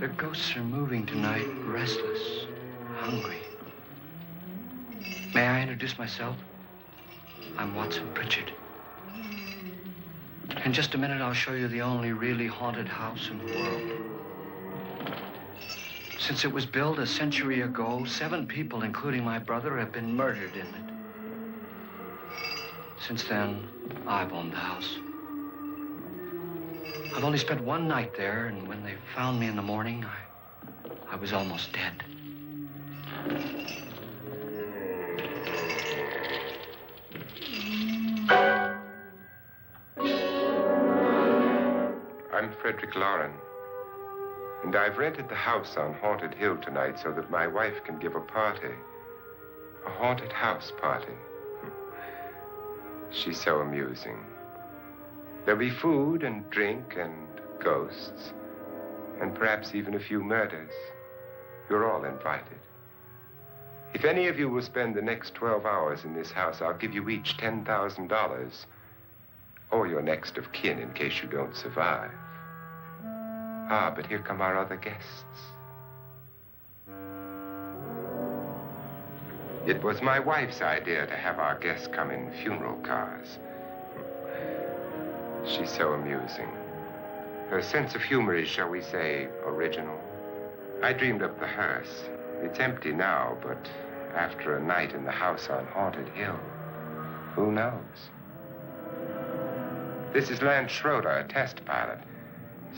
The ghosts are moving tonight, restless, hungry. May I introduce myself? I'm Watson Pritchard. In just a minute, I'll show you the only really haunted house in the world. Since it was built a century ago, 7 people, including my brother, have been murdered in it. Since then, I've owned the house. I've only spent 1 night there, and when they found me in the morning, I was almost dead. I'm Frederick Lauren, and I've rented the house on Haunted Hill tonight so that my wife can give a party. A haunted house party. She's so amusing. There'll be food and drink and ghosts, and perhaps even a few murders. You're all invited. If any of you will spend the next 12 hours in this house, I'll give you each $10,000, or your next of kin in case you don't survive. Ah, but here come our other guests. It was my wife's idea to have our guests come in funeral cars. She's so amusing. Her sense of humor is, shall we say, original. I dreamed up the hearse. It's empty now, but after a night in the house on Haunted Hill, who knows? This is Lance Schroeder, a test pilot,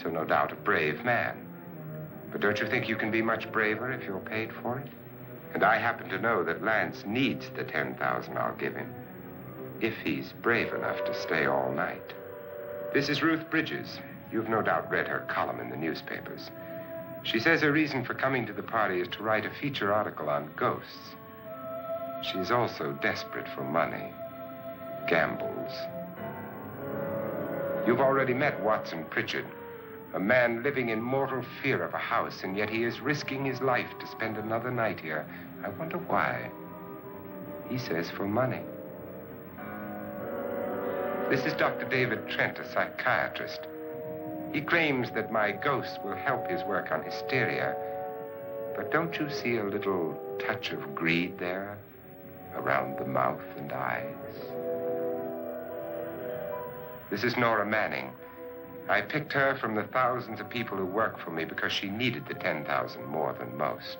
so no doubt a brave man. But don't you think you can be much braver if you're paid for it? And I happen to know that Lance needs the $10,000 I'll give him, if he's brave enough to stay all night. This is Ruth Bridges. You've no doubt read her column in the newspapers. She says her reason for coming to the party is to write a feature article on ghosts. She's also desperate for money, gambles. You've already met Watson Pritchard, a man living in mortal fear of a house, and yet he is risking his life to spend another night here. I wonder why. He says for money. This is Dr. David Trent, a psychiatrist. He claims that my ghost will help his work on hysteria. But don't you see a little touch of greed there around the mouth and eyes? This is Nora Manning. I picked her from the thousands of people who work for me because she needed the $10,000 more than most.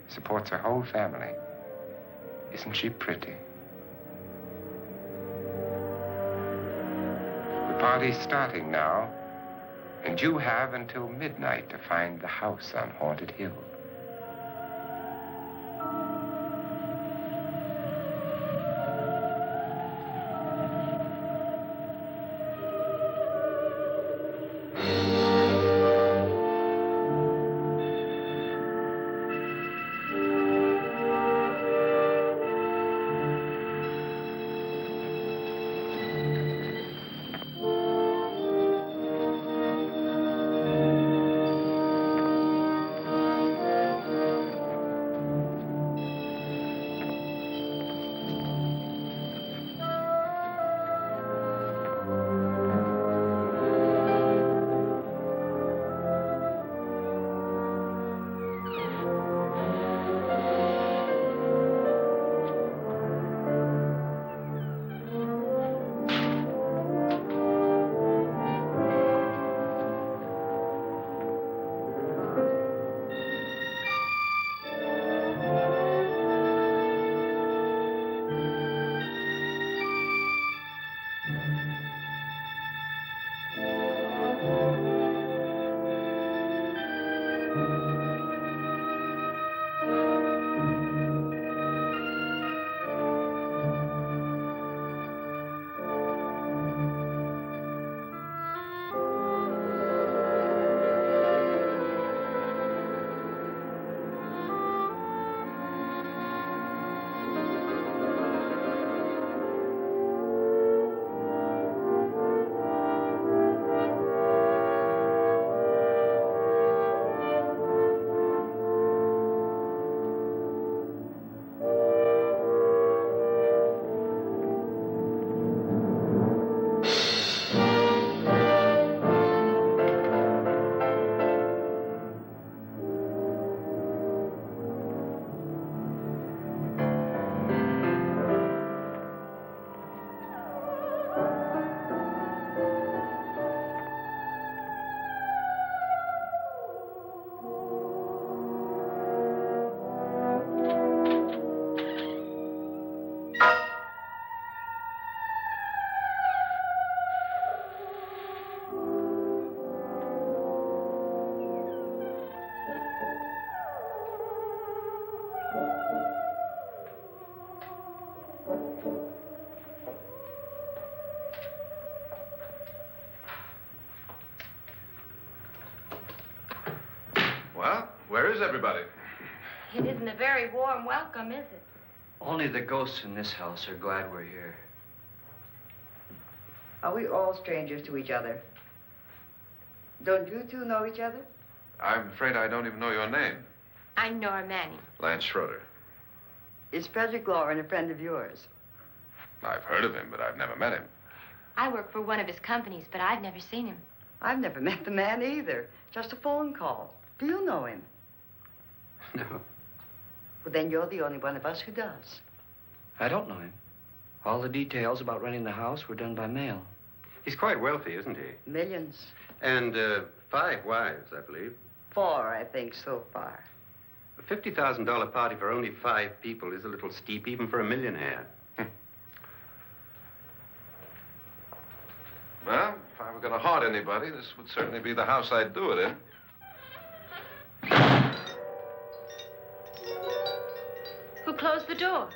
Supports her whole family. Isn't she pretty? The party's starting now, and you have until midnight to find the house on Haunted Hill. Well, where is everybody? It isn't a very warm welcome, is it? Only the ghosts in this house are glad we're here. Are we all strangers to each other? Don't you two know each other? I'm afraid I don't even know your name. I'm Nora Manning. Lance Schroeder. Is Frederick Lauren a friend of yours? I've heard of him, but I've never met him. I work for one of his companies, but I've never seen him. I've never met the man either. Just a phone call. Do you know him? No, Well, then you're the only one of us who does. I don't know him. All the details about renting the house were done by mail. He's quite wealthy, isn't he? Millions. And 5 wives, I believe. 4, I think, so far. A $50,000 party for only 5 people is a little steep, even for a millionaire. Well, if I were going to haunt anybody, this would certainly be the house I'd do it in. Who closed the door?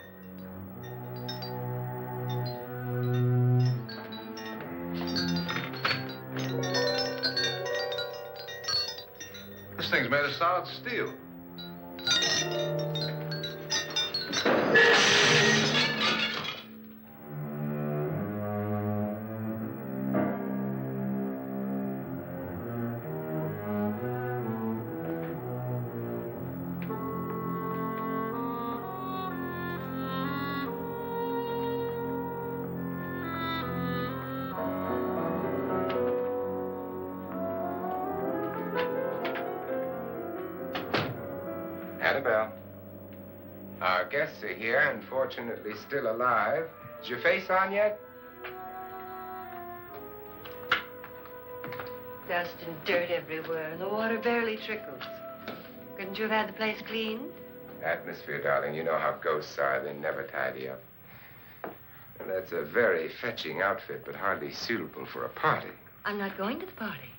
This thing's made of solid steel. Annabelle. Our guests are here, unfortunately still alive. Is your face on yet? Dust and dirt everywhere, and the water barely trickles. Couldn't you have had the place cleaned? Atmosphere, darling. You know how ghosts are. They never tidy up. And that's a very fetching outfit, but hardly suitable for a party. I'm not going to the party.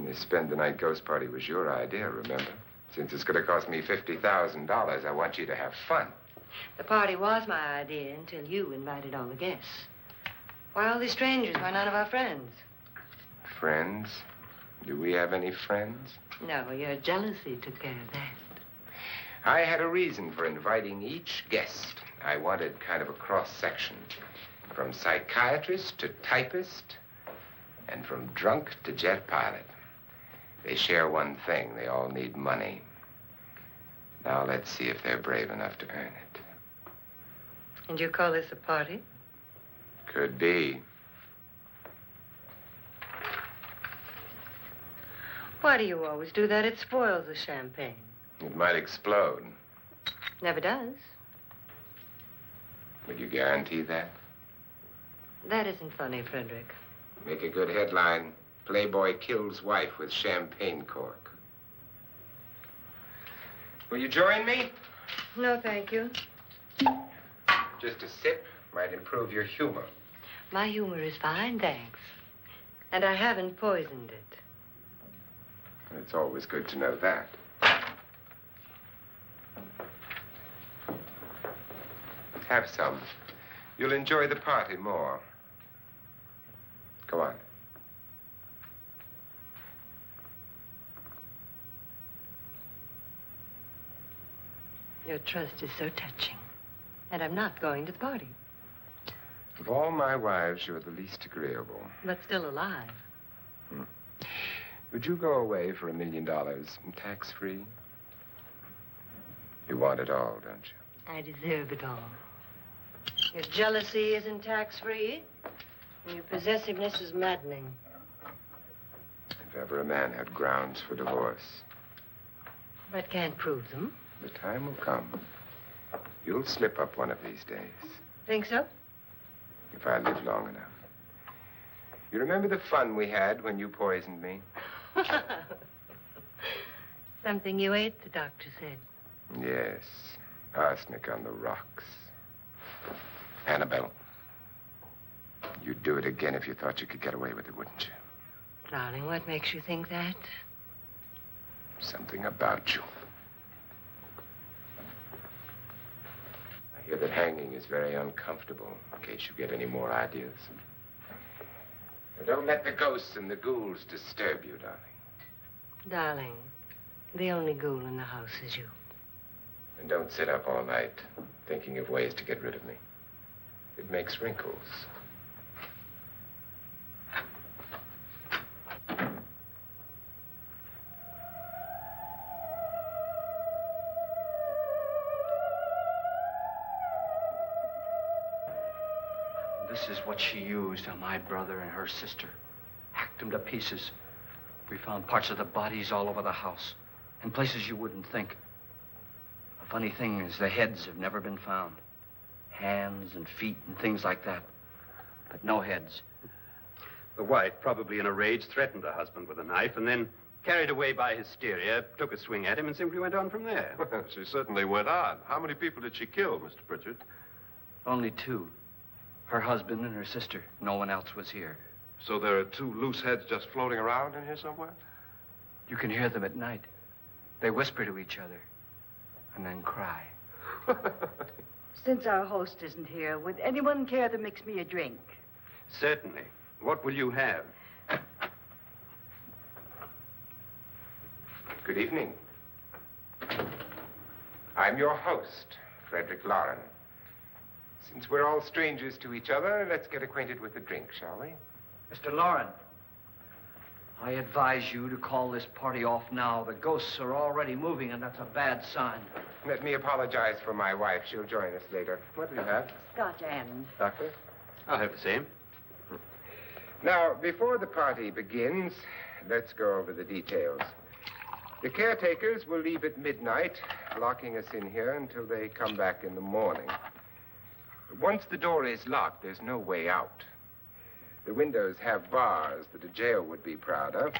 The spend-the-night ghost party was your idea, remember? Since it's going to cost me $50,000, I want you to have fun. The party was my idea until you invited all the guests. Why all these strangers? Why none of our friends? Friends? Do we have any friends? No, your jealousy took care of that. I had a reason for inviting each guest. I wanted kind of a cross-section. From psychiatrist to typist, and from drunk to jet pilot. They share one thing. They all need money. Now let's see if they're brave enough to earn it. And you call this a party? Could be. Why do you always do that? It spoils the champagne. It might explode. Never does. Would you guarantee that? That isn't funny, Frederick. Make a good headline. Playboy kills wife with champagne cork. Will you join me? No, thank you. Just a sip might improve your humor. My humor is fine, thanks. And I haven't poisoned it. It's always good to know that. Have some. You'll enjoy the party more. Go on. Your trust is so touching. And I'm not going to the party. Of all my wives, you're the least agreeable. But still alive. Would you go away for $1 million tax-free? You want it all, don't you? I deserve it all. Your jealousy isn't tax-free. And your possessiveness is maddening. If ever a man had grounds for divorce, But can't prove them. the time will come. You'll slip up one of these days, Think so? if I live long enough. You remember the fun we had when you poisoned me? Something you ate, the doctor said. Yes, arsenic on the rocks. Annabelle, you'd do it again if you thought you could get away with it, wouldn't you? Darling, what makes you think that? Something about you. I hear that hanging is very uncomfortable, in case you get any more ideas. Now, don't let the ghosts and the ghouls disturb you, darling. Darling, The only ghoul in the house is you. And don't sit up all night thinking of ways to get rid of me. It makes wrinkles. This is what she used on my brother and her sister. Hacked them to pieces. We found parts of the bodies all over the house, in places you wouldn't think. The funny thing is the heads have never been found. Hands and feet and things like that. But no heads. The wife, probably in a rage, threatened her husband with a knife and then, carried away by hysteria, took a swing at him and simply went on from there. She certainly went on. How many people did she kill, Mr. Pritchard? Only two. Her husband and her sister. No one else was here. So there are two loose heads just floating around in here somewhere? You can hear them at night. They whisper to each other and then cry. Since our host isn't here, would anyone care to mix me a drink? Certainly. What will you have? Good evening. I'm your host, Frederick Loren. Since we're all strangers to each other, let's get acquainted with a drink, shall we? Mr. Loren, I advise you to call this party off now. The ghosts are already moving, and that's a bad sign. Let me apologize for my wife. She'll join us later. What do you have? Scotch and. Doctor? I'll have the same. Now, before the party begins, let's go over the details. The caretakers will leave at midnight, locking us in here until they come back in the morning. Once the door is locked, there's no way out. The windows have bars that a jail would be proud of,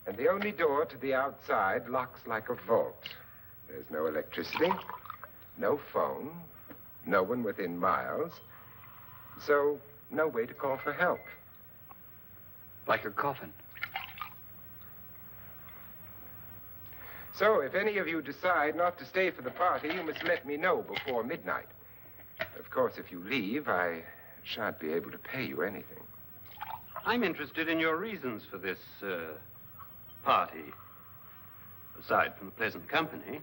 and the only door to the outside locks like a vault. There's no electricity, no phone, no one within miles, so no way to call for help. Like a coffin. So if any of you decide not to stay for the party, you must let me know before midnight. Of course, if you leave, I shan't be able to pay you anything. I'm interested in your reasons for this, party. Aside from the pleasant company.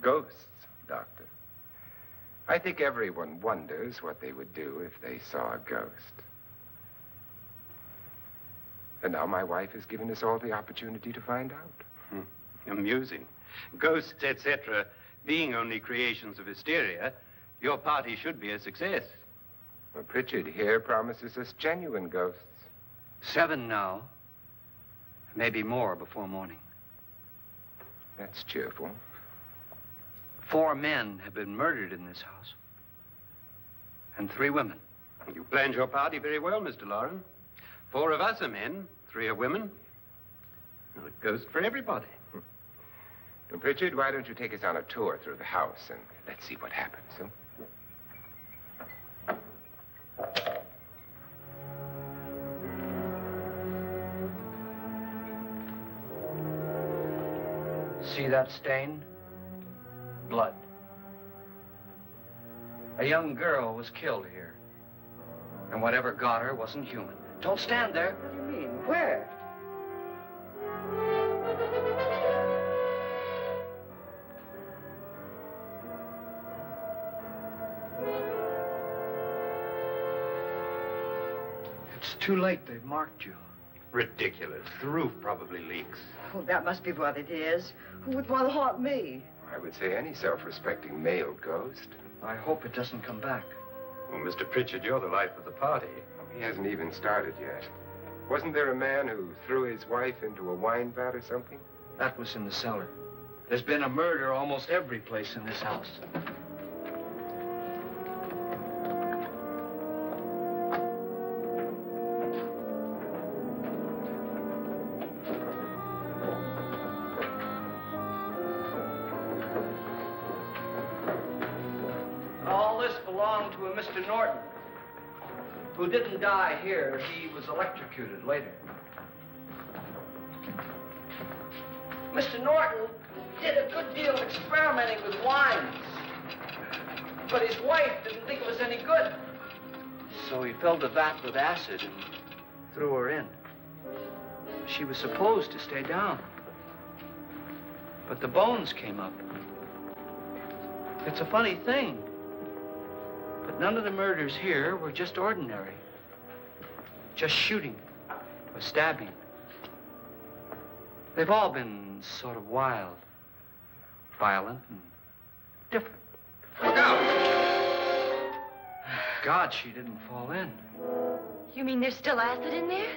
Ghosts, Doctor. I think everyone wonders what they would do if they saw a ghost. And now my wife has given us all the opportunity to find out. Amusing. Ghosts, etc., being only creations of hysteria, your party should be a success. Well, Pritchard here promises us genuine ghosts. 7 now. Maybe more before morning. That's cheerful. 4 men have been murdered in this house. And 3 women. You planned your party very well, Mr. Loren. 4 of us are men, 3 are women. Well, a ghost for everybody. Well, Pritchard, why don't you take us on a tour through the house and let's see what happens, huh? See that stain? Blood. A young girl was killed here. And whatever got her wasn't human. Don't stand there. What do you mean? Where? It's too late. They've marked you. Ridiculous. The roof probably leaks. Oh, that must be what it is. Who would want to haunt me? I would say any self-respecting male ghost. I hope it doesn't come back. Well, Mr. Pritchard, you're the life of the party. He hasn't even started yet. Wasn't there a man who threw his wife into a wine vat or something? That was in the cellar. There's been a murder almost every place in this house. All this belonged to a Mr. Norton, who didn't die here. He was electrocuted later. Mr. Norton did a good deal of experimenting with wines, but his wife didn't think it was any good. So he filled the vat with acid and threw her in. She was supposed to stay down. But the bones came up. It's a funny thing. But none of the murders here were just ordinary. Just shooting or stabbing. They've all been sort of wild, violent, and different. Look out! God, she didn't fall in. You mean there's still acid in there?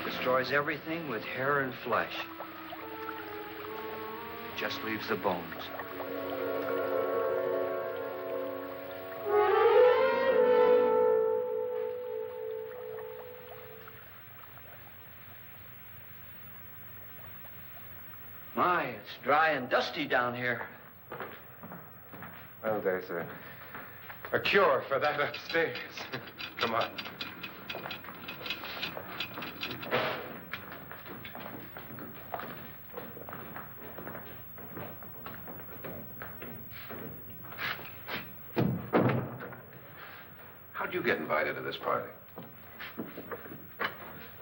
Destroys everything with hair and flesh. Just leaves the bones. My, it's dry and dusty down here. Well, there's a cure for that upstairs. Come on. How'd you get invited to this party?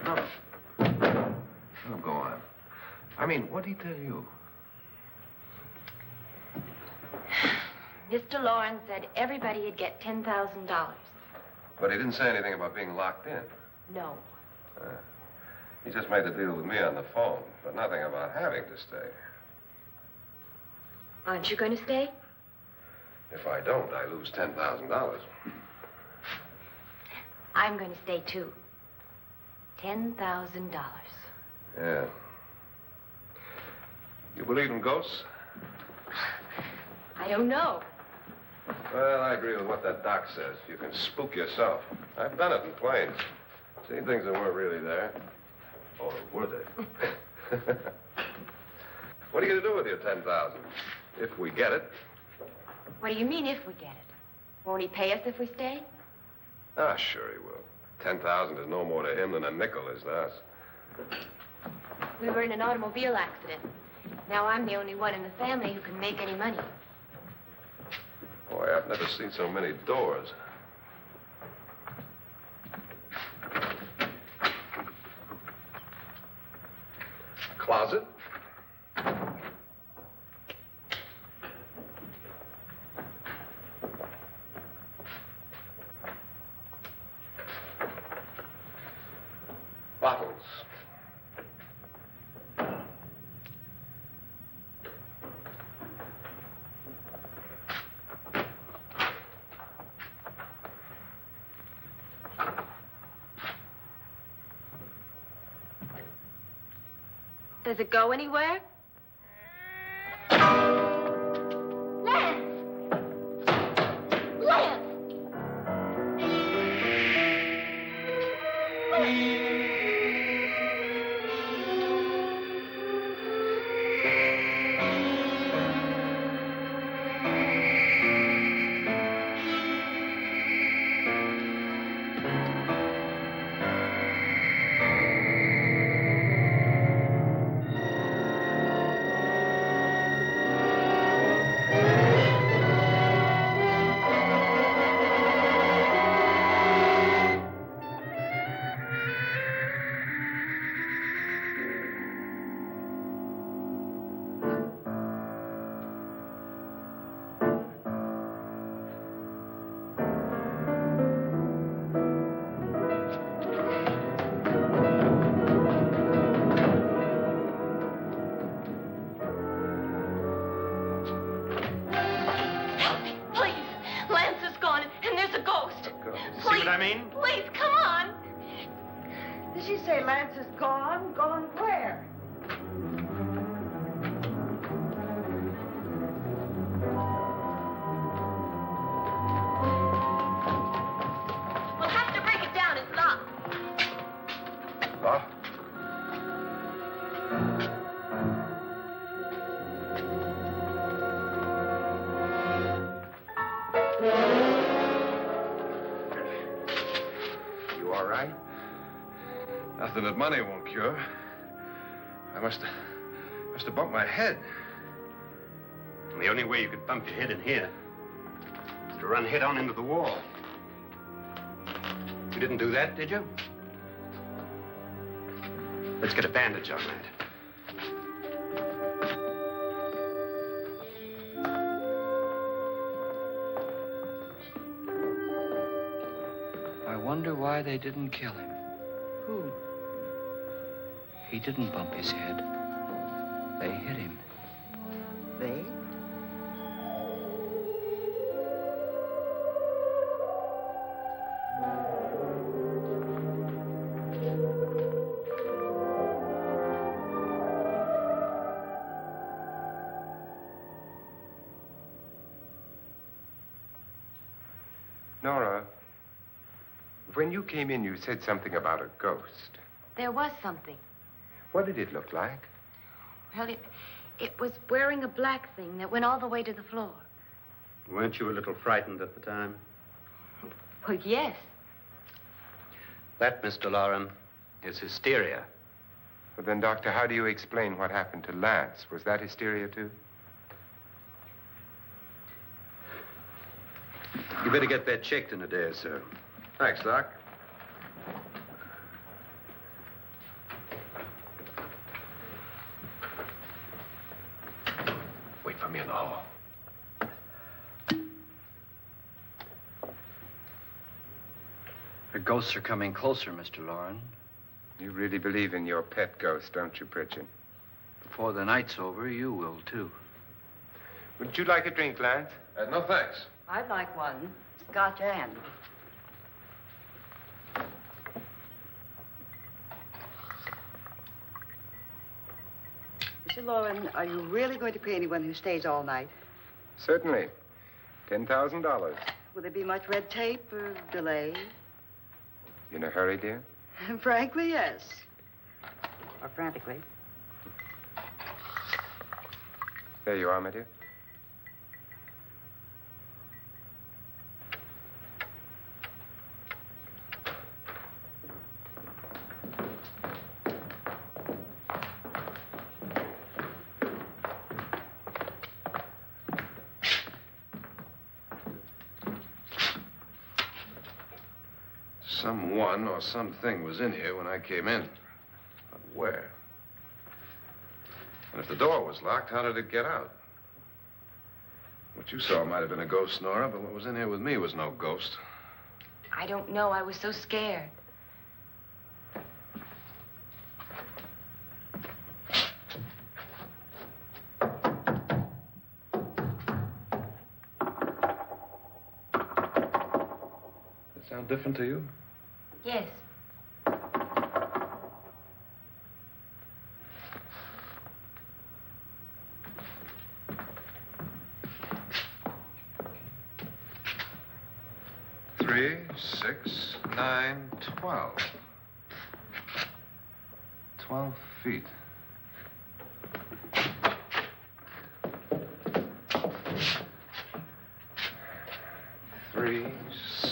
Oh. Oh, go on. I mean, what did he tell you? Mr. Lawrence said everybody'd get $10,000. But he didn't say anything about being locked in. No. He just made the deal with me on the phone, but nothing about having to stay. Aren't you going to stay? If I don't, I lose $10,000. I'm going to stay, too. $10,000. Yeah. You believe in ghosts? I don't know. Well, I agree with what that doc says. You can spook yourself. I've done it in planes. Seen things that weren't really there. Or were they? What are you going to do with your $10,000? If we get it. What do you mean, if we get it? Won't he pay us if we stay? Ah, sure he will. 10,000 is no more to him than a nickel is to us. We were in an automobile accident. Now I'm the only one in the family who can make any money. Boy, I've never seen so many doors. Closet? Bottles. Does it go anywhere? Lance! Lance! See what I mean? Please, come on. Did she say Lance is gone? Gone where? We'll have to break it down. It's locked. Locked? right? Nothing that money won't cure. I must have bumped my head. And the only way you could bump your head in here is to run head on into the wall. You didn't do that, did you? Let's get a bandage on that. I wonder why they didn't kill him. Who? He didn't bump his head. They hit him. They? Nora, when you came in, you said something about a ghost. There was something. What did it look like? Well, it was wearing a black thing that went all the way to the floor. Weren't you a little frightened at the time? Well, yes. That, Mr. Loren, is hysteria. Well, then, Doctor, how do you explain what happened to Lance? Was that hysteria, too? You better get that checked in a day or so. Thanks, Doc. Wait for me in the hall. The ghosts are coming closer, Mr. Loren. You really believe in your pet ghost, don't you, Pritchard? Before the night's over, you will, too. Would you like a drink, Lance? No, thanks. I'd like one. Scotch and. Mr. Loren, are you really going to pay anyone who stays all night? Certainly. $10,000. Will there be much red tape or delay? You in a hurry, dear? Frankly, yes. Or frantically. There you are, my dear. Someone or something was in here when I came in. But where? And if the door was locked, how did it get out? What you saw might have been a ghost, Nora, but what was in here with me was no ghost. I don't know. I was so scared. Does it sound different to you? Yes. Three, 6, 9, 12. 12 feet. Three,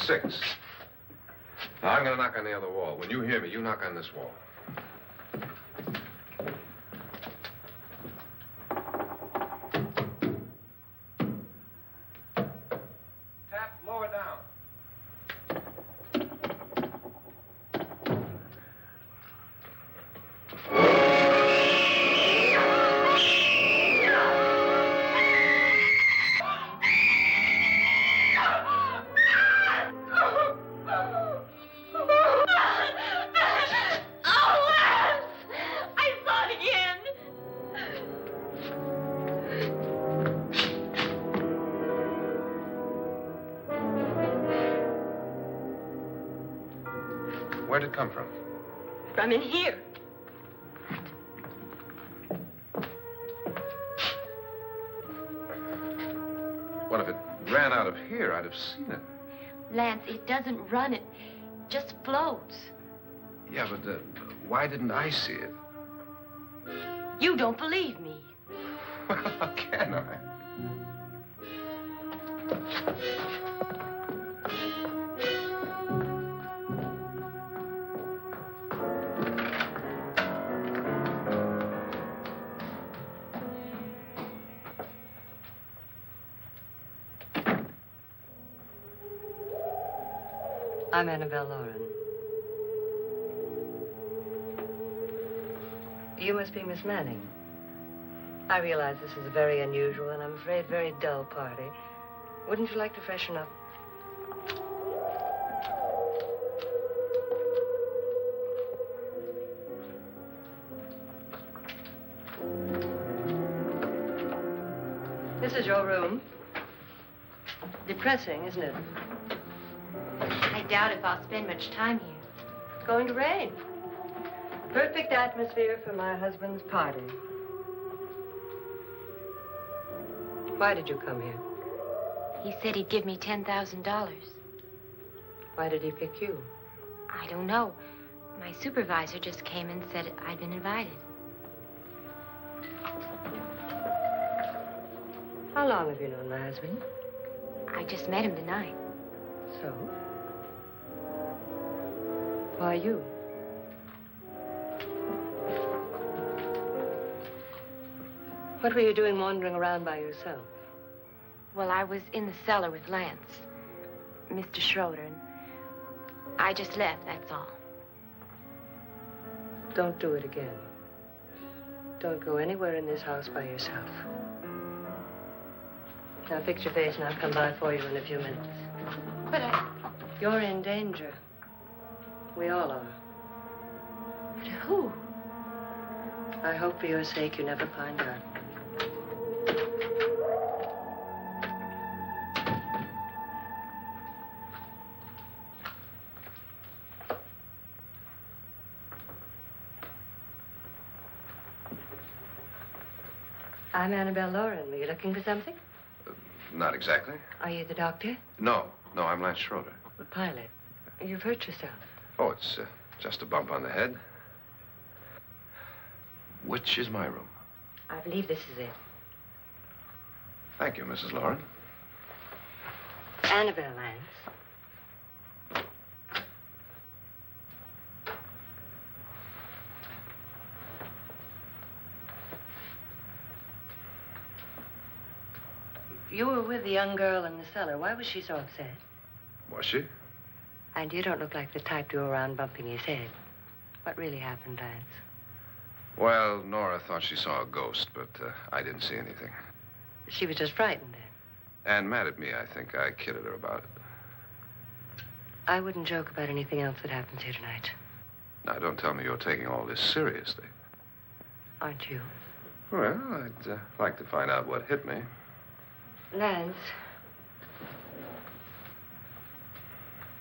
6. Now, I'm going to knock on the other wall. When you hear me, you knock on this wall. Tap lower down. Where'd it come from? From in here. Well, if it ran out of here, I'd have seen it. Lance, it doesn't run. It just floats. Yeah, but why didn't I see it? You don't believe me. Well, how can I? I'm Annabelle Lauren. You must be Miss Manning. I realize this is a very unusual and I'm afraid very dull party. Wouldn't you like to freshen up? This is your room. Depressing, isn't it? I doubt if I'll spend much time here. It's going to rain. Perfect atmosphere for my husband's party. Why did you come here? He said he'd give me $10,000. Why did he pick you? I don't know. My supervisor just came and said I'd been invited. How long have you known my husband? I just met him tonight. So? Why you? What were you doing wandering around by yourself? Well, I was in the cellar with Lance, Mr. Schroeder, and I just left, that's all. Don't do it again. Don't go anywhere in this house by yourself. Now fix your face and I'll come by for you in a few minutes. But You're in danger. We all are. but who? I hope for your sake you never find out. I'm Annabelle Lauren. Were you looking for something? Not exactly. Are you the doctor? No, I'm Lance Schroeder. The pilot. You've hurt yourself. Oh, it's just a bump on the head. Which is my room? I believe this is it. Thank you, Mrs. Lauren. Annabelle Lance. You were with the young girl in the cellar. Why was she so upset? Was she? And you don't look like the type to go around bumping his head. What really happened, Lance? Well, Nora thought she saw a ghost, but I didn't see anything. She was just frightened then. And mad at me, I think. I kidded her about it. I wouldn't joke about anything else that happens here tonight. Now, don't tell me you're taking all this seriously. Aren't you? Well, I'd like to find out what hit me. Lance.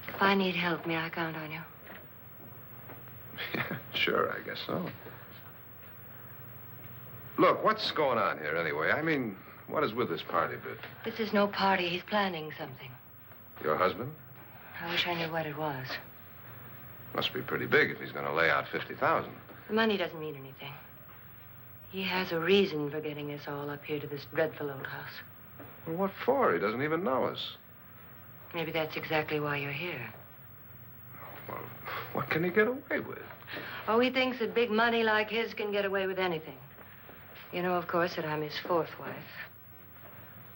If I need help, may I count on you? Yeah, sure, I guess so. Look, what's going on here anyway? I mean, what is with this party bit? This is no party. He's planning something. Your husband? I wish I knew what it was. Must be pretty big if he's going to lay out 50,000. The money doesn't mean anything. He has a reason for getting us all up here to this dreadful old house. Well, what for? He doesn't even know us. Maybe that's exactly why you're here. Well, what can he get away with? Oh, he thinks that big money like his can get away with anything. You know, of course, that I'm his fourth wife.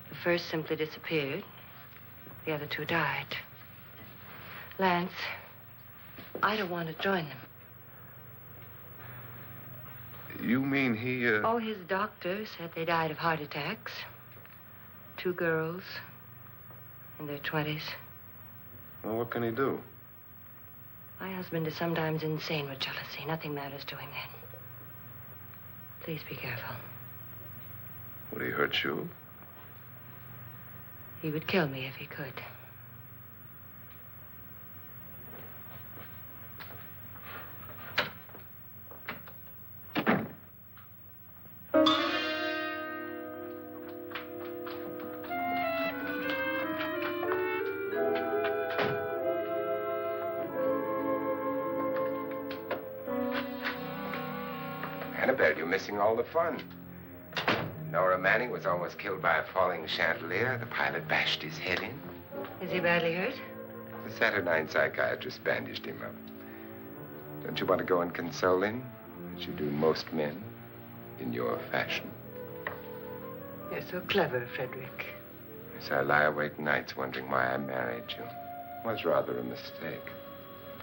The first simply disappeared. The other two died. Lance, I don't want to join them. You mean he, Oh, his doctor said they died of heart attacks. 2 girls in their 20s. Well, what can he do? My husband is sometimes insane with jealousy. Nothing matters to him then. Please be careful. Would he hurt you? He would kill me if he could. Annabelle, you're missing all the fun. Nora Manning was almost killed by a falling chandelier. The pilot bashed his head in. Is he badly hurt? The Saturnine psychiatrist bandaged him up. Don't you want to go and console him, as you do most men, in your fashion? You're so clever, Frederick. Yes, I lie awake nights wondering why I married you. was rather a mistake.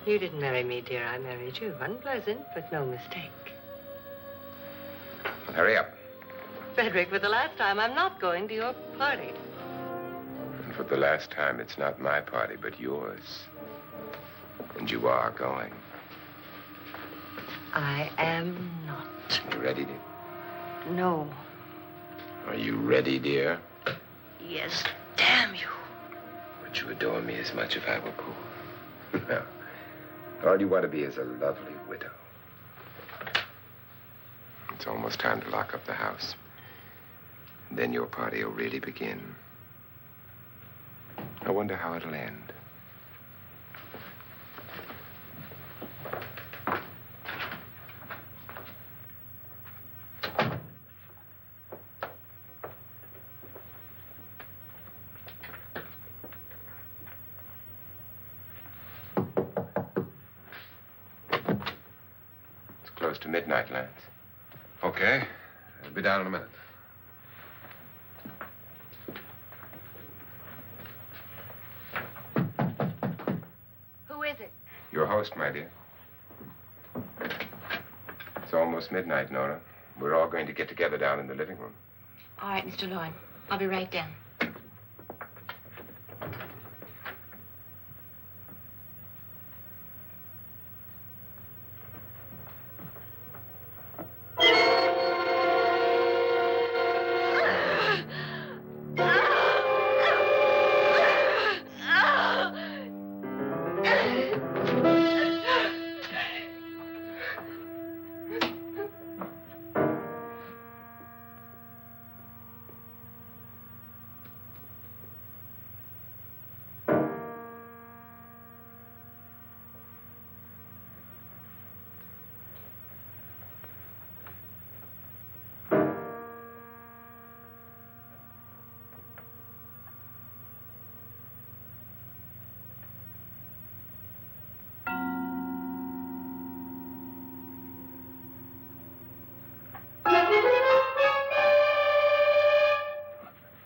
You didn't marry me, dear. I married you. Unpleasant, but no mistake. Hurry up. Frederick, for the last time, I'm not going to your party. And for the last time, it's not my party, but yours. And you are going. I am not. You ready, dear? No. Are you ready, dear? Yes, damn you. Would you adore me as much if I were poor? No. All you want to be is a lovely widow. It's almost time to lock up the house. And then your party will really begin. I wonder how it'll end. It's close to midnight, Lance. Okay. I'll be down in a minute. Who is it? Your host, my dear. It's almost midnight, Nora. We're all going to get together down in the living room. All right, Mr. Lloyd. I'll be right down.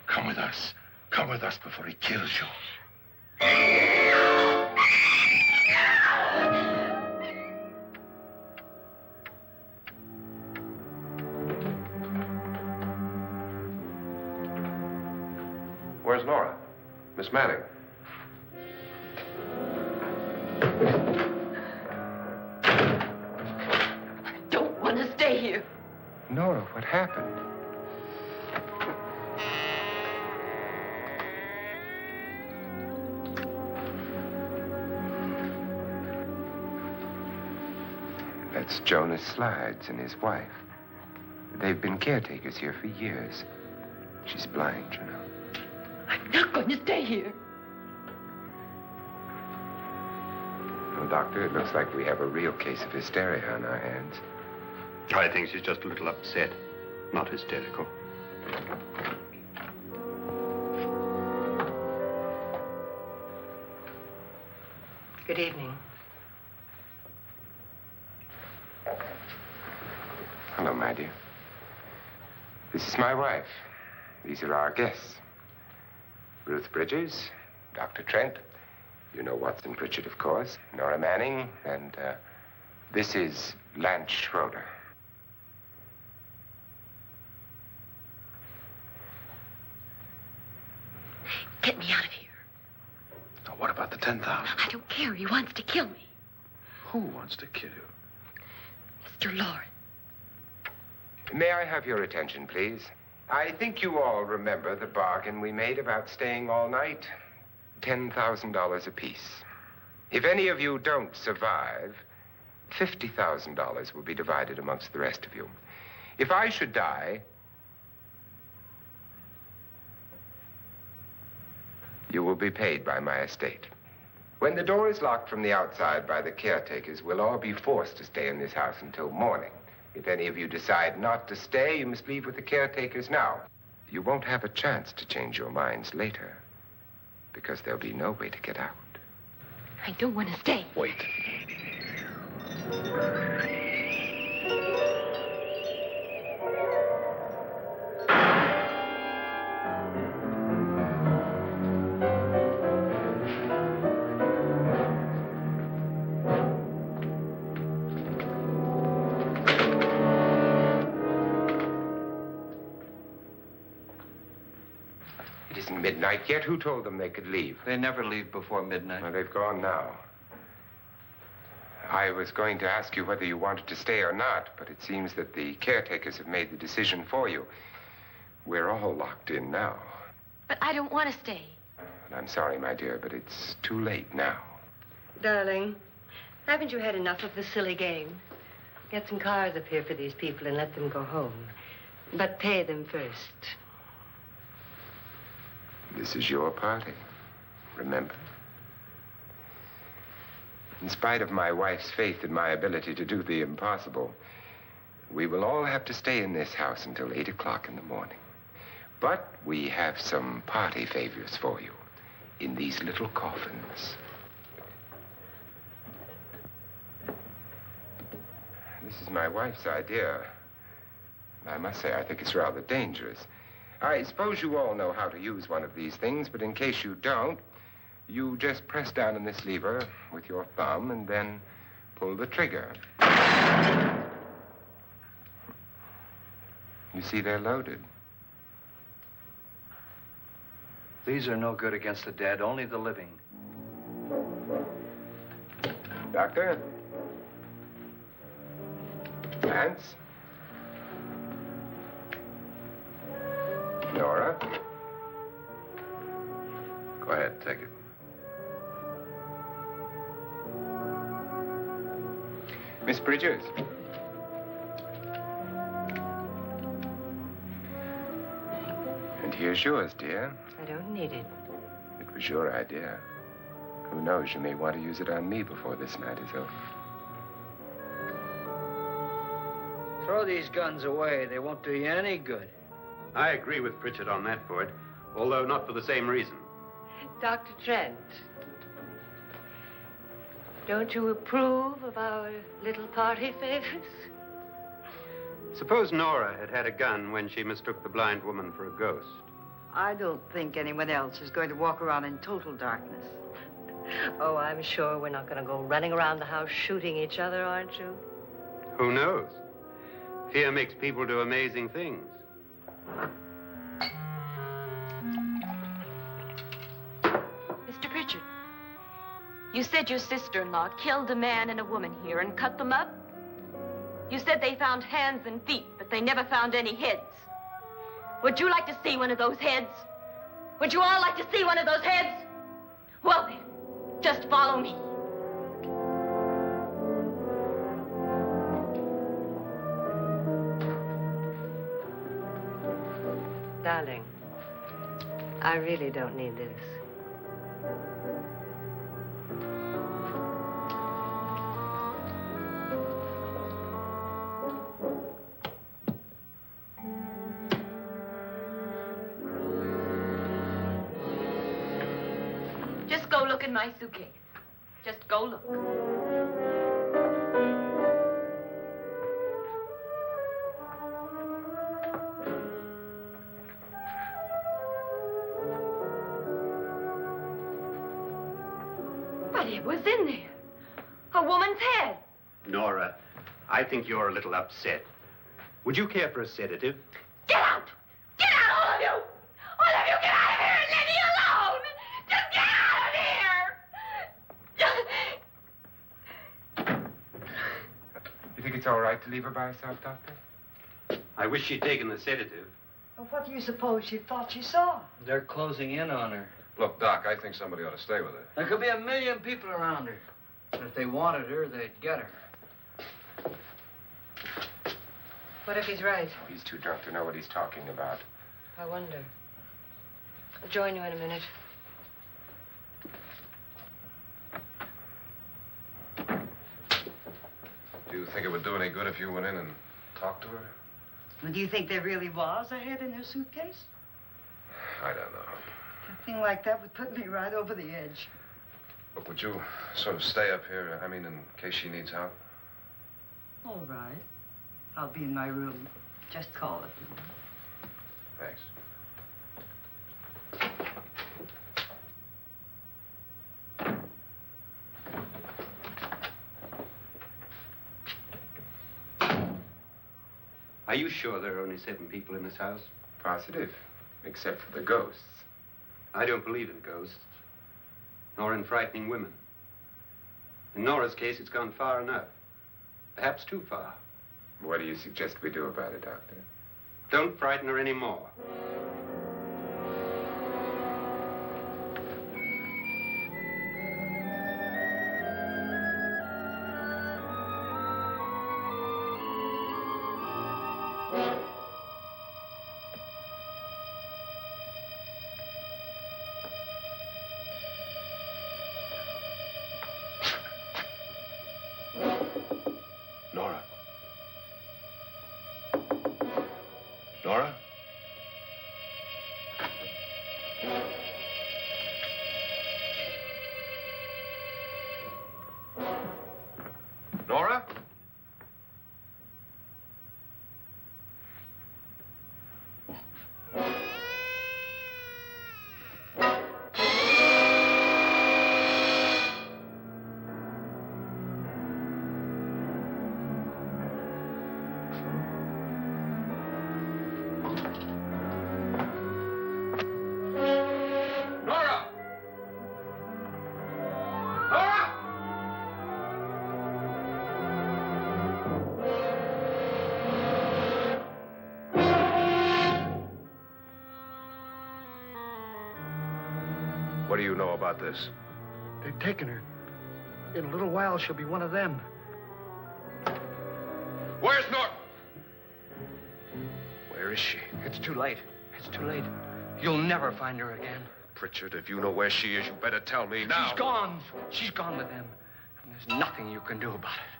Come with us. Come with us before he kills you. Where's Nora? Miss Manning. I don't want to stay here. Nora, what happened? That's Jonas Slides and his wife. They've been caretakers here for years. She's blind, you know. I'm not going to stay here. Well, Doctor, it looks like we have a real case of hysteria on our hands. I think she's just a little upset, not hysterical. Good evening. Hello, my dear. This is my wife. These are our guests. Ruth Bridges, Dr. Trent. You know Watson Pritchard, of course. Nora Manning, and this is Lance Schroeder. Get me out of here. Now, what about the 10,000? I don't care. He wants to kill me. Who wants to kill you? Mr. Lawrence. May I have your attention, please? I think you all remember the bargain we made about staying all night. $10,000 apiece. If any of you don't survive, $50,000 will be divided amongst the rest of you. If I should die, you will be paid by my estate. When the door is locked from the outside by the caretakers, we'll all be forced to stay in this house until morning. If any of you decide not to stay, you must leave with the caretakers now. You won't have a chance to change your minds later, because there'll be no way to get out. I don't want to stay. Wait. midnight yet? Who told them they could leave? They never leave before midnight. Well, they've gone now. I was going to ask you whether you wanted to stay or not, but it seems that the caretakers have made the decision for you. We're all locked in now. But I don't want to stay. And I'm sorry, my dear, but it's too late now. Darling, haven't you had enough of the silly game? Get some cars up here for these people and let them go home. But pay them first. This is your party, remember? In spite of my wife's faith in my ability to do the impossible, we will all have to stay in this house until 8 o'clock in the morning. But we have some party favors for you in these little coffins. This is my wife's idea. I must say, I think it's rather dangerous. I suppose you all know how to use one of these things, but in case you don't, you just press down on this lever with your thumb and then pull the trigger. You see, they're loaded. These are no good against the dead, only the living. Doctor? Lance? Nora? Go ahead, take it. Miss Bridges? And here's yours, dear. I don't need it. It was your idea. Who knows, you may want to use it on me before this night is over. Throw these guns away. They won't do you any good. I agree with Pritchard on that point, although not for the same reason. Dr. Trent, don't you approve of our little party favors? Suppose Nora had had a gun when she mistook the blind woman for a ghost. I don't think anyone else is going to walk around in total darkness. Oh, I'm sure we're not going to go running around the house shooting each other, aren't you? Who knows? Fear makes people do amazing things. Mr. Pritchard, you said your sister-in-law killed a man and a woman here and cut them up? You said they found hands and feet, but they never found any heads. Would you like to see one of those heads? Would you all like to see one of those heads? Well, then, just follow me. Darling, I really don't need this. Just go look in my suitcase. Just go look. But it was in there. A woman's head. Nora, I think you're a little upset. Would you care for a sedative? Get out! Get out, all of you! All of you, get out of here and leave me alone! Just get out of here! You think it's all right to leave her by herself, Doctor? I wish she'd taken the sedative. Well, what do you suppose she thought she saw? They're closing in on her. Look, Doc, I think somebody ought to stay with her. There could be 1,000,000 people around her. But if they wanted her, they'd get her. What if he's right? He's too drunk to know what he's talking about. I wonder. I'll join you in a minute. Do you think it would do any good if you went in and talked to her? Well, do you think there really was a head in her suitcase? I don't know. A thing like that would put me right over the edge. Look, would you sort of stay up here, I mean, in case she needs help? All right. I'll be in my room. Just call it. Thanks. Are you sure there are only 7 people in this house? Positive, except for the ghosts. I don't believe in ghosts, nor in frightening women. In Nora's case, it's gone far enough. Perhaps too far. What do you suggest we do about it, Doctor? Don't frighten her anymore. Nora? Nora? Nora? Nora! Nora! What do you know about this? They've taken her. In a little while, she'll be one of them. Where's Nora? Where is she? It's too late. It's too late. You'll never find her again. Pritchard, if you know where she is, you better tell me now. She's gone. She's gone with them. And there's nothing you can do about it.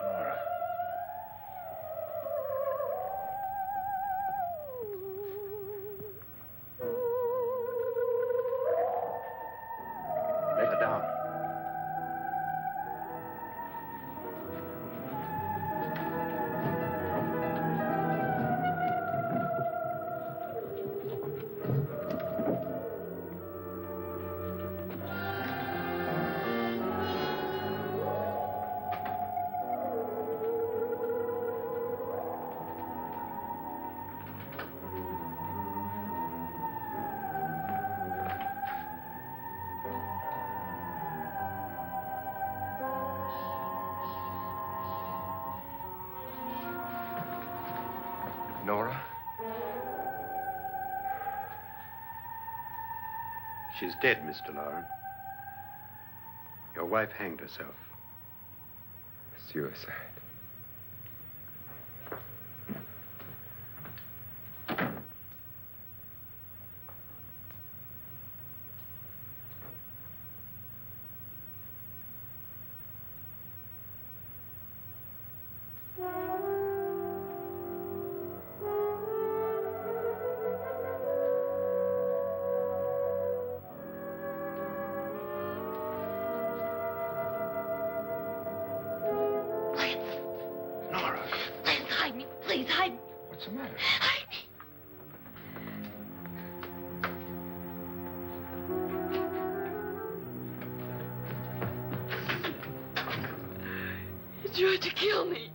Nora. Let her down. Nora? She's dead, Mr. Lauren. Your wife hanged herself. Suicide. Nora, Please hide me. Please hide me. What's the matter? Hide me. He tried to kill me.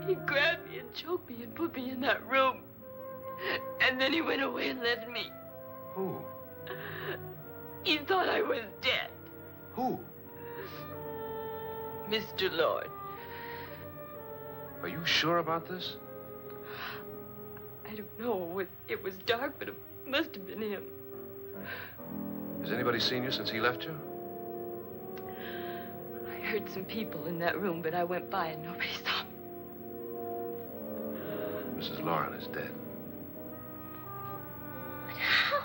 He grabbed me and choked me and put me in that room. And then he went away and left me. Who? He thought I was dead. Who? Mr. Lord. Are you sure about this? I don't know. It was dark, but it must have been him. Has anybody seen you since he left you? I heard some people in that room, but I went by and nobody saw me. Mrs. Lauren is dead. But how?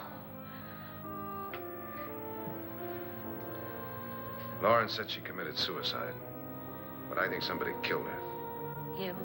Lauren said she committed suicide, but I think somebody killed her. Him.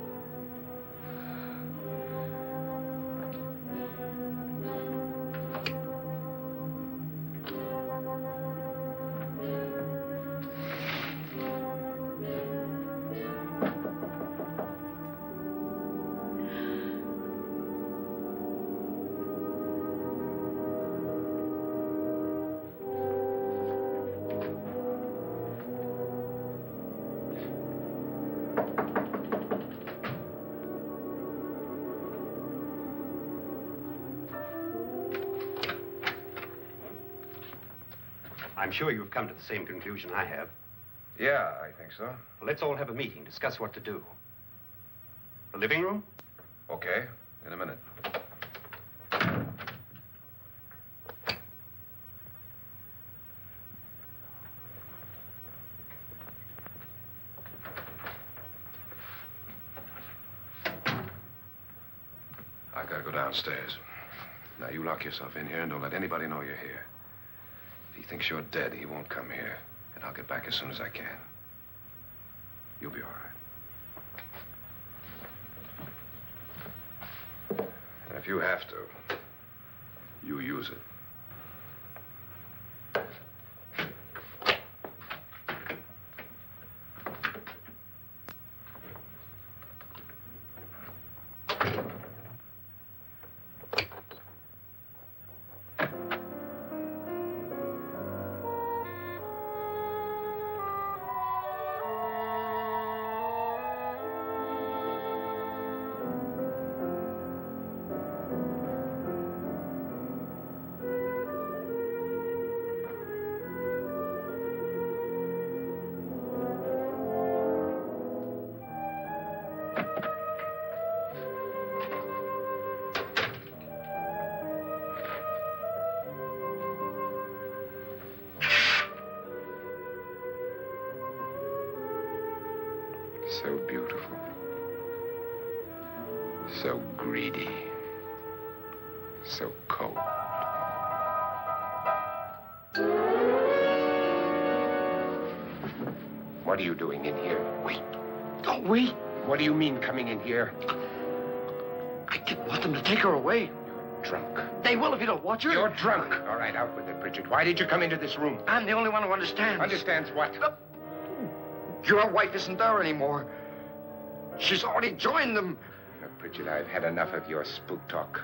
I'm sure you've come to the same conclusion I have. Yeah, I think so. Well, let's all have a meeting, discuss what to do. The living room? Okay, in a minute. I gotta go downstairs. Now, you lock yourself in here and don't let anybody know you're here. If he thinks you're dead, he won't come here. And I'll get back as soon as I can. You'll be all right. And if you have to, you use it. So beautiful. So greedy. So cold. What are you doing in here? Wait. Don't wait. What do you mean coming in here? I didn't want them to take her away. Drunk. They will if you don't watch her. You're drunk. All right, out with it, Bridget. Why did you come into this room? I'm the only one who understands. Understands what? Your wife isn't there anymore. She's already joined them. Look, Bridget, I've had enough of your spook talk.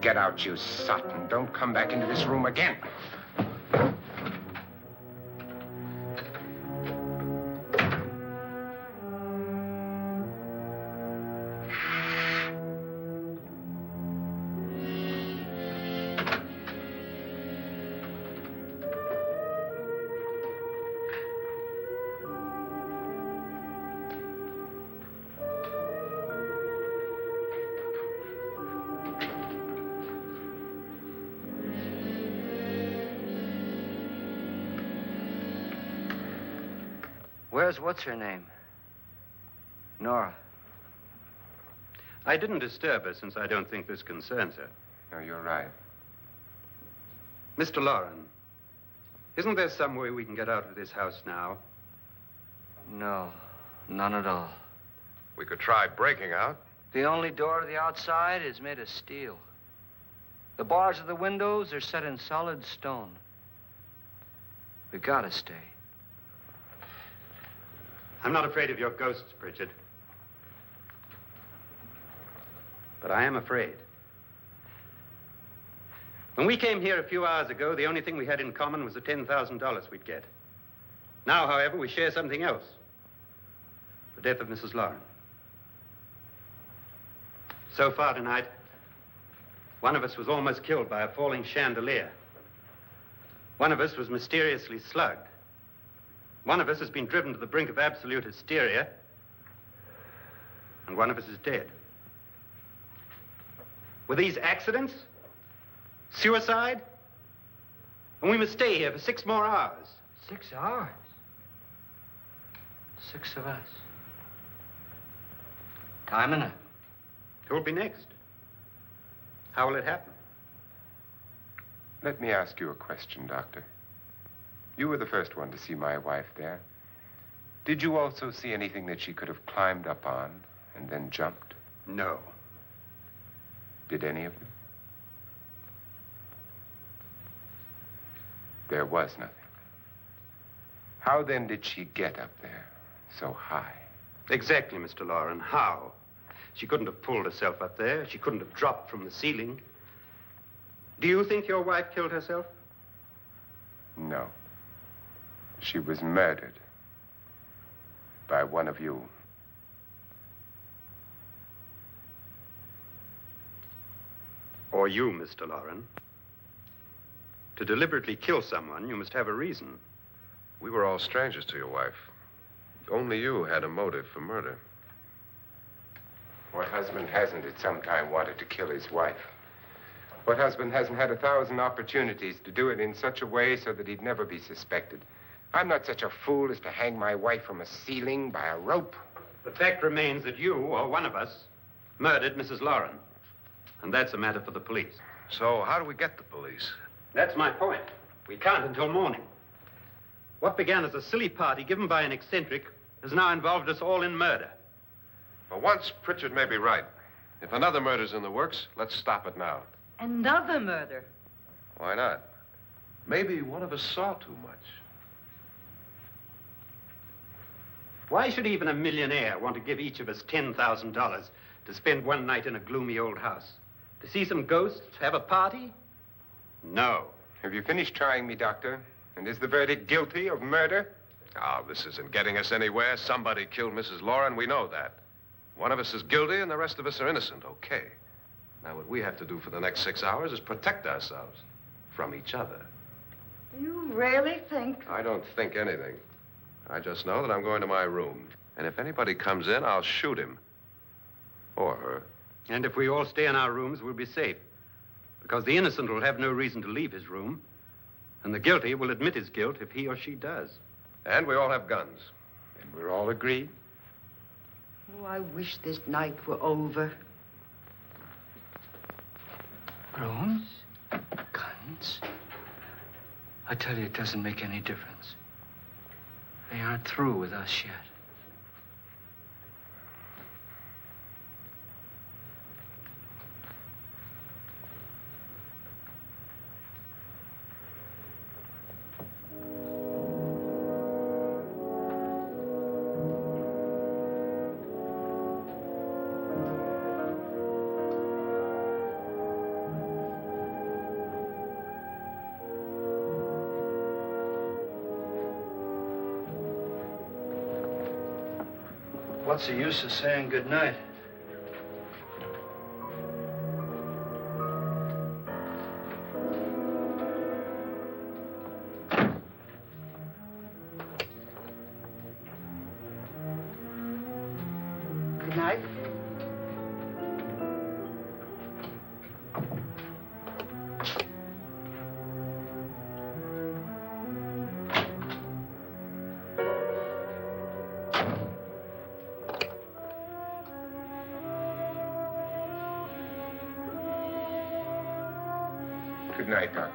Get out, you sot, and don't come back into this room again. Where's what's-her-name? Nora. I didn't disturb her since I don't think this concerns her. No, you're right. Mr. Loren, isn't there some way we can get out of this house now? No, none at all. We could try breaking out. The only door to the outside is made of steel. The bars of the windows are set in solid stone. We gotta stay. I'm not afraid of your ghosts, Bridget. But I am afraid. When we came here a few hours ago, the only thing we had in common was the $10,000 we'd get. Now, however, we share something else. The death of Mrs. Loren. So far tonight, one of us was almost killed by a falling chandelier. One of us was mysteriously slugged. One of us has been driven to the brink of absolute hysteria, and one of us is dead. Were these accidents? Suicide? And we must stay here for 6 more hours. 6 hours? 6 of us. Time enough. Who will be next? How will it happen? Let me ask you a question, Doctor. You were the first one to see my wife there. Did you also see anything that she could have climbed up on and then jumped? No. Did any of you? There was nothing. How then did she get up there so high? Exactly, Mr. Loren. How? She couldn't have pulled herself up there. She couldn't have dropped from the ceiling. Do you think your wife killed herself? No. She was murdered by one of you. Or you, Mr. Loren. To deliberately kill someone, you must have a reason. We were all strangers to your wife. Only you had a motive for murder. What husband hasn't at some time wanted to kill his wife? What husband hasn't had 1,000 opportunities to do it in such a way so that he'd never be suspected? I'm not such a fool as to hang my wife from a ceiling by a rope. The fact remains that you, or one of us, murdered Mrs. Lauren. And that's a matter for the police. So how do we get the police? That's my point. We can't until morning. What began as a silly party given by an eccentric has now involved us all in murder. For once, Pritchard may be right. If another murder's in the works, let's stop it now. Another murder. Why not? Maybe one of us saw too much. Why should even a millionaire want to give each of us $10,000 to spend one night in a gloomy old house? To see some ghosts, have a party? No. Have you finished trying me, Doctor? And is the verdict guilty of murder? Oh, this isn't getting us anywhere. Somebody killed Mrs. Lauren. We know that. One of us is guilty and the rest of us are innocent. Okay. Now, what we have to do for the next 6 hours is protect ourselves from each other. Do you really think? I don't think anything. I just know that I'm going to my room. And if anybody comes in, I'll shoot him. Or her. And if we all stay in our rooms, we'll be safe. Because the innocent will have no reason to leave his room. And the guilty will admit his guilt if he or she does. And we all have guns. And we're all agreed? Oh, I wish this night were over. Rooms? Guns? I tell you, it doesn't make any difference. They aren't through with us yet. What's the use of saying goodnight? Good night. Good night, Doctor.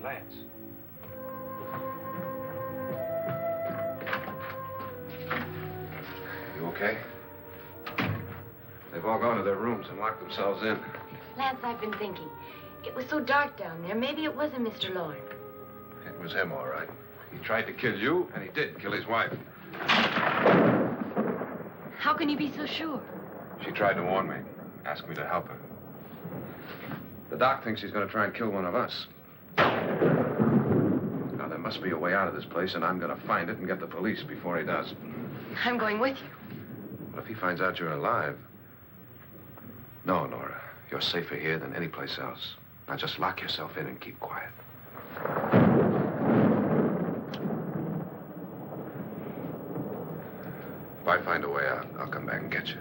Lance. You okay? They've all gone to their rooms and locked themselves in. Lance, I've been thinking. It was so dark down there. Maybe it wasn't Mr. Lorne. It was him, all right. He tried to kill you, and he did kill his wife. How can you be so sure? She tried to warn me, asked me to help her. The doc thinks he's going to try and kill one of us. Now, there must be a way out of this place, and I'm going to find it and get the police before he does. I'm going with you. But if he finds out you're alive... No, Nora. You're safer here than any place else. Now, just lock yourself in and keep quiet. If I find a way out, I'll come back and get you.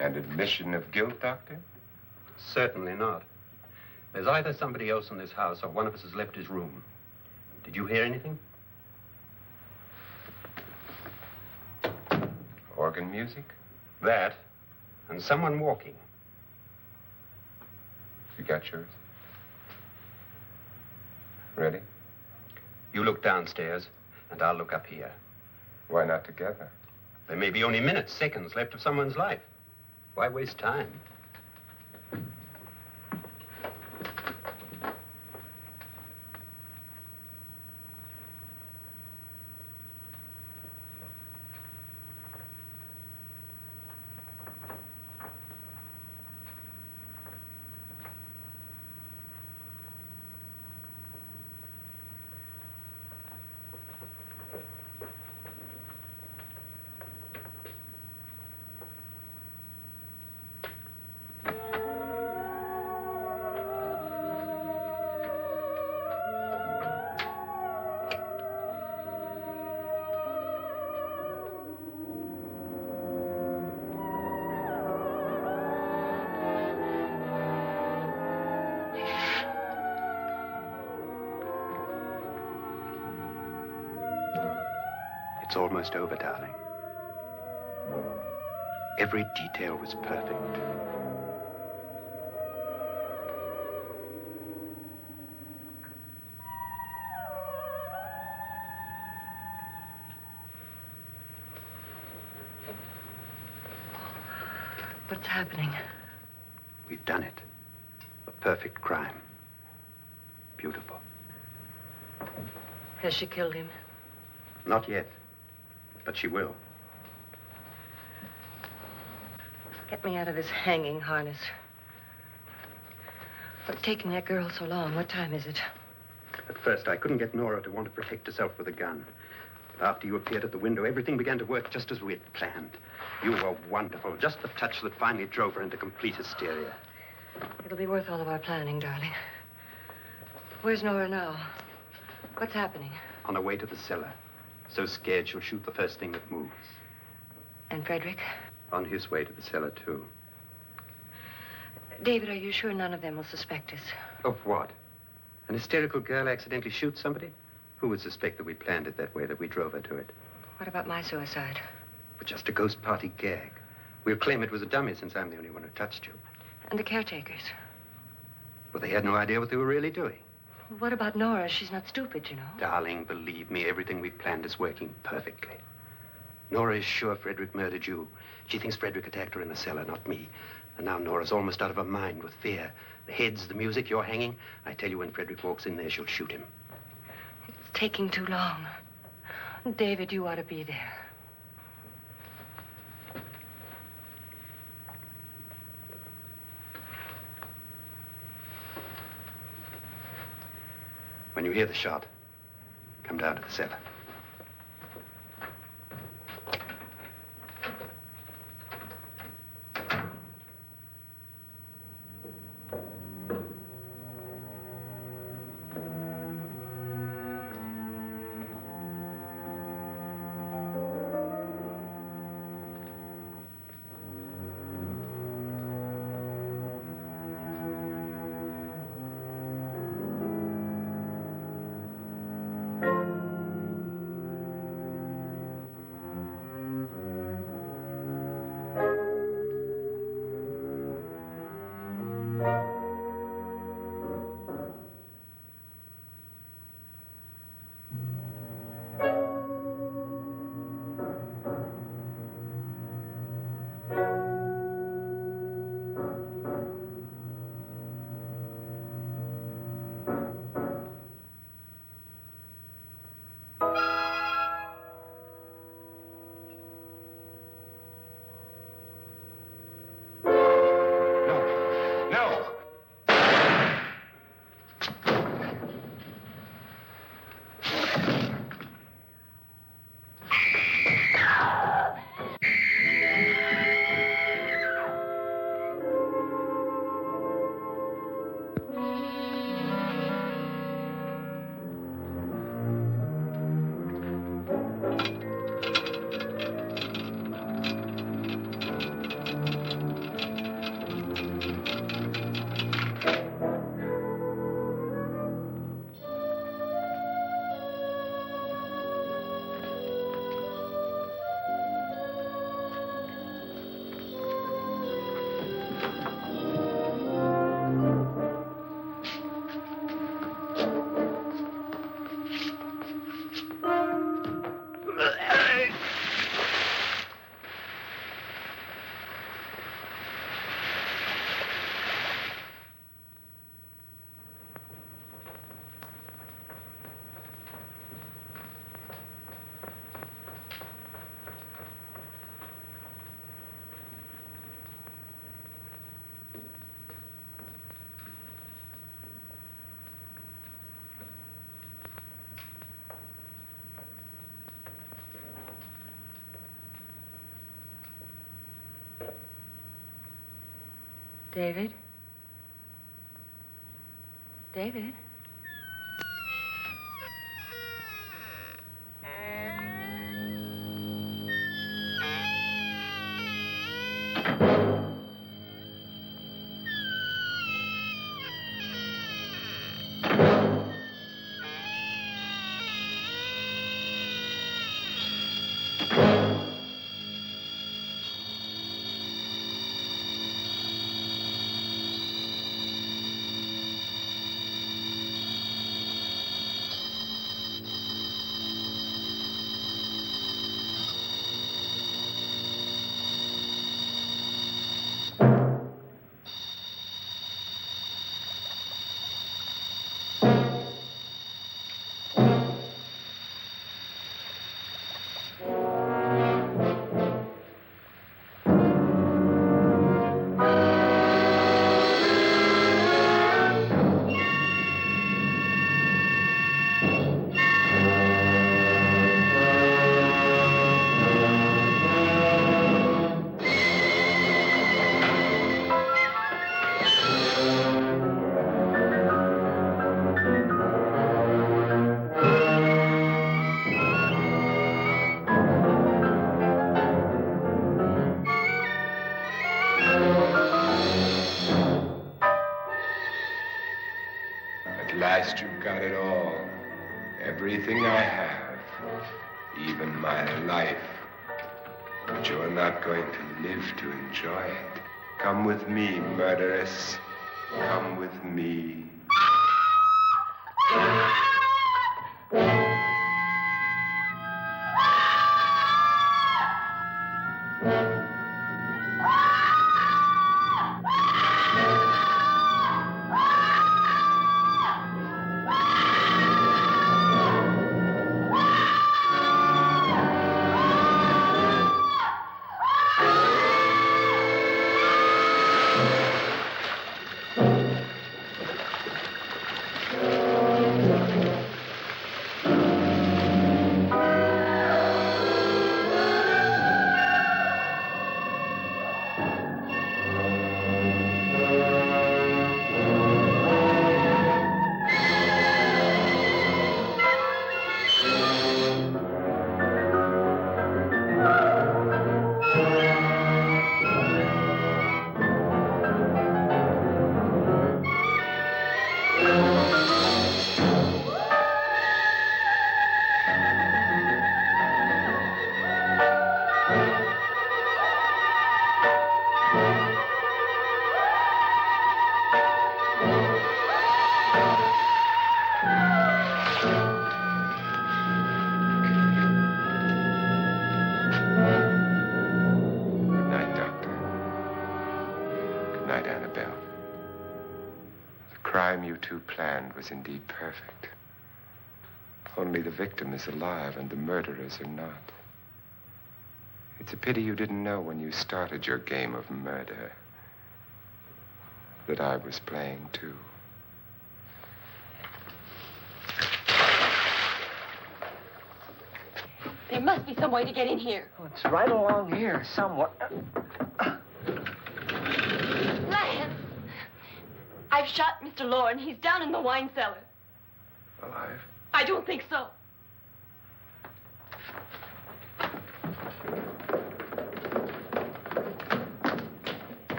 An admission of guilt, Doctor? Certainly not. There's either somebody else in this house or one of us has left his room. Did you hear anything? Organ music? That, and someone walking. You got yours? Ready? You look downstairs, and I'll look up here. Why not together? There may be only minutes, seconds left of someone's life. Why waste time? It's almost over, darling. Every detail was perfect. What's happening? We've done it. A perfect crime. Beautiful. Has she killed him? Not yet, but she will. Get me out of this hanging harness. What's taking that girl so long? What time is it? At first, I couldn't get Nora to want to protect herself with a gun. But after you appeared at the window, everything began to work just as we had planned. You were wonderful. Just the touch that finally drove her into complete hysteria. It'll be worth all of our planning, darling. Where's Nora now? What's happening? On her way to the cellar. So scared she'll shoot the first thing that moves. And Frederick? On his way to the cellar, too. David, are you sure none of them will suspect us? Of what? An hysterical girl accidentally shoots somebody? Who would suspect that we planned it that way, that we drove her to it? What about my suicide? But just a ghost party gag. We'll claim it was a dummy since I'm the only one who touched you. And the caretakers? Well, they had no idea what they were really doing. What about Nora? She's not stupid, you know. Darling, believe me, everything we planned is working perfectly. Nora is sure Frederick murdered you. She thinks Frederick attacked her in the cellar, not me. And now Nora's almost out of her mind with fear. The heads, the music, you're hanging. I tell you, when Frederick walks in there, she'll shoot him. It's taking too long. David, you ought to be there. When you hear the shot, come down to the cellar. David? David? At last you've got it all. Everything I have. Even my life. But you're not going to live to enjoy it. Come with me, murderess. Come with me. Was indeed perfect. Only the victim is alive and the murderers are not. It's a pity you didn't know when you started your game of murder that I was playing too. There must be some way to get in here. Oh, it's right along here somewhere. Lance! I've shot Mr. Loren. He's down in the wine cellar. Alive? I don't think so.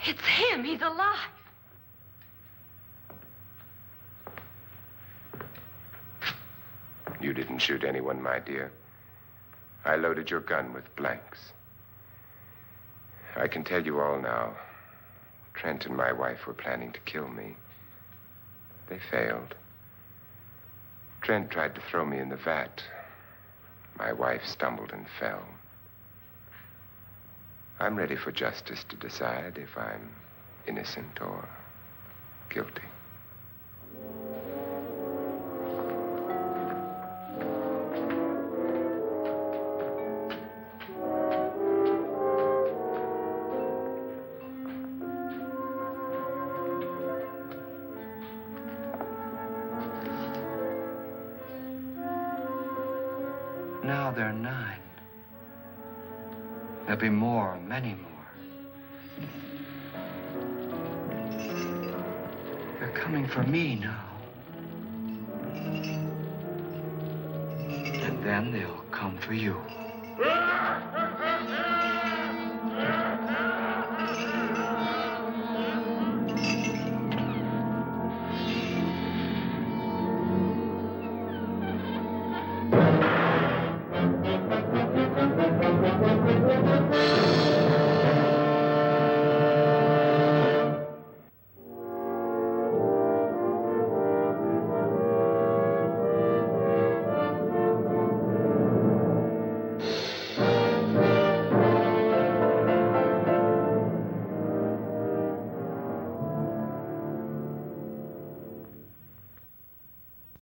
It's him. He's alive. You didn't shoot anyone, my dear. I loaded your gun with blanks. I can tell you all now. Trent and my wife were planning to kill me. They failed. Trent tried to throw me in the vat. My wife stumbled and fell. I'm ready for justice to decide if I'm innocent or guilty. Now they're 9. There'll be more, many more. They're coming for me now. And then they'll come for you.